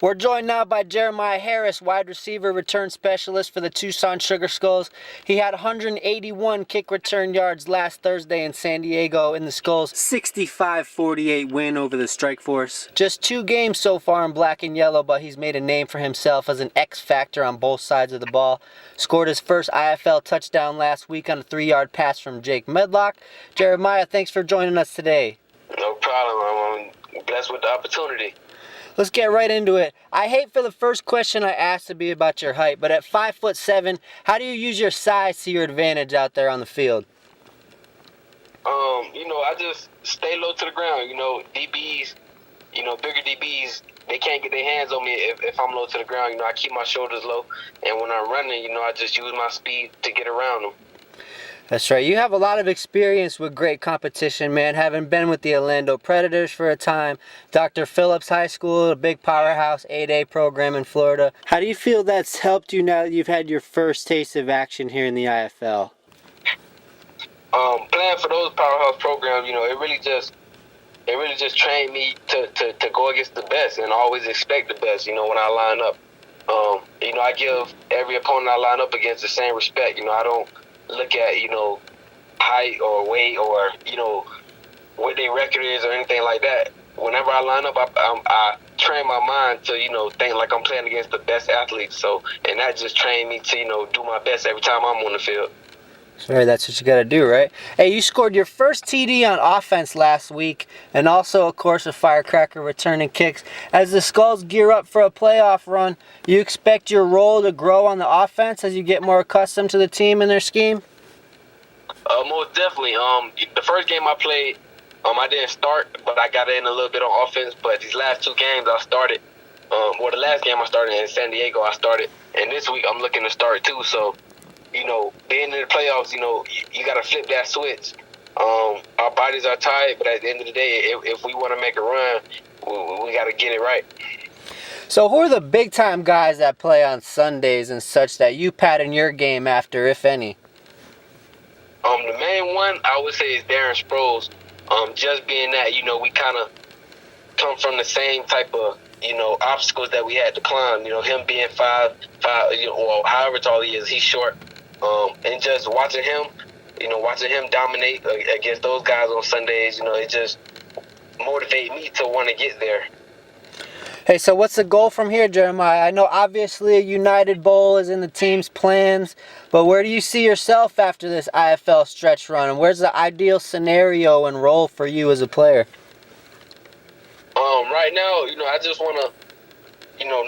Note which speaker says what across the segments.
Speaker 1: We're joined now by Jeremiah Harris, wide receiver return specialist for the Tucson Sugar Skulls. He had 181 kick return yards last Thursday in San Diego in the Skulls' 65-48 win over the Strike Force. Just 2 games so far in black and yellow, but he's made a name for himself as an X factor on both sides of the ball. Scored his first IFL touchdown last week on a 3-yard pass from Jake Medlock. Jeremiah, thanks for joining us today.
Speaker 2: No problem. I'm blessed with the opportunity.
Speaker 1: Let's get right into it. I hate for the first question I asked to be about your height, but at 5'7", how do you use your size to your advantage out there on the field?
Speaker 2: I just stay low to the ground. DBs, bigger DBs, they can't get their hands on me if I'm low to the ground. I keep my shoulders low, and when I'm running, I just use my speed to get around them.
Speaker 1: That's right. You have a lot of experience with great competition, man, having been with the Orlando Predators for a time, Dr. Phillips High School, a big powerhouse 8A program in Florida. How do you feel that's helped you now that you've had your first taste of action here in the IFL?
Speaker 2: Playing for those powerhouse programs, it really just trained me to go against the best and always expect the best, when I line up. I give every opponent I line up against the same respect. I don't look at, height or weight or, what their record is or anything like that. Whenever I line up, I train my mind to, think like I'm playing against the best athletes. And that just trained me to, do my best every time I'm on the field.
Speaker 1: Sorry, that's what you got to do, right? Hey, you scored your first TD on offense last week, and also, of course, a firecracker returning kicks. As the Skulls gear up for a playoff run, you expect your role to grow on the offense as you get more accustomed to the team and their scheme?
Speaker 2: Most definitely. The first game I played, I didn't start, but I got in a little bit on offense. But these last 2 games I started. The last game I started in San Diego, I started, and this week I'm looking to start too. So, being in the playoffs, you got to flip that switch. Our bodies are tired, but at the end of the day, if we want to make a run, we got to get it right.
Speaker 1: So who are the big-time guys that play on Sundays and such that you pattern your game after, if any?
Speaker 2: The main one, I would say, is Darren Sproles. Just being that, we kind of come from the same type of, obstacles that we had to climb. Him being 5'5", or however tall he is, he's short. And just watching him dominate against those guys on Sundays, it just motivates me to want to get there.
Speaker 1: Hey, so what's the goal from here, Jeremiah? I know obviously a United Bowl is in the team's plans, but where do you see yourself after this IFL stretch run, and where's the ideal scenario and role for you as a player?
Speaker 2: Right now, I just want to,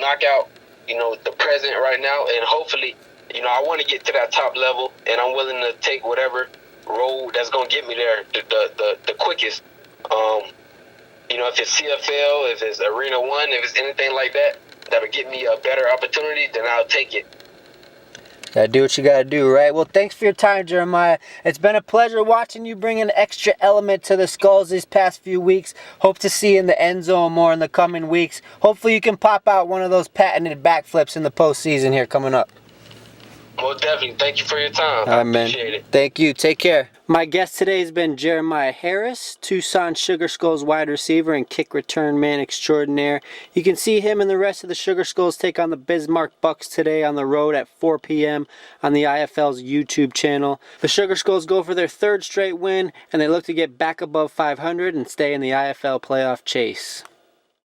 Speaker 2: knock out, the present right now, and hopefully, I want to get to that top level, and I'm willing to take whatever road that's going to get me there the quickest. If it's CFL, if it's Arena 1, if it's anything like that, that'll get me a better opportunity, then I'll take it.
Speaker 1: Gotta do what you gotta do, right? Well, thanks for your time, Jeremiah. It's been a pleasure watching you bring an extra element to the Skulls these past few weeks. Hope to see you in the end zone more in the coming weeks. Hopefully you can pop out one of those patented backflips in the postseason here coming up.
Speaker 2: Most definitely. Thank you for your time.
Speaker 1: I
Speaker 2: appreciate it.
Speaker 1: Thank you. Take care. My guest today has been Jeremiah Harris, Tucson Sugar Skulls wide receiver and kick return man extraordinaire. You can see him and the rest of the Sugar Skulls take on the Bismarck Bucks today on the road at 4 p.m. on the IFL's YouTube channel. The Sugar Skulls go for their 3rd straight win, and they look to get back above 500 and stay in the IFL playoff chase.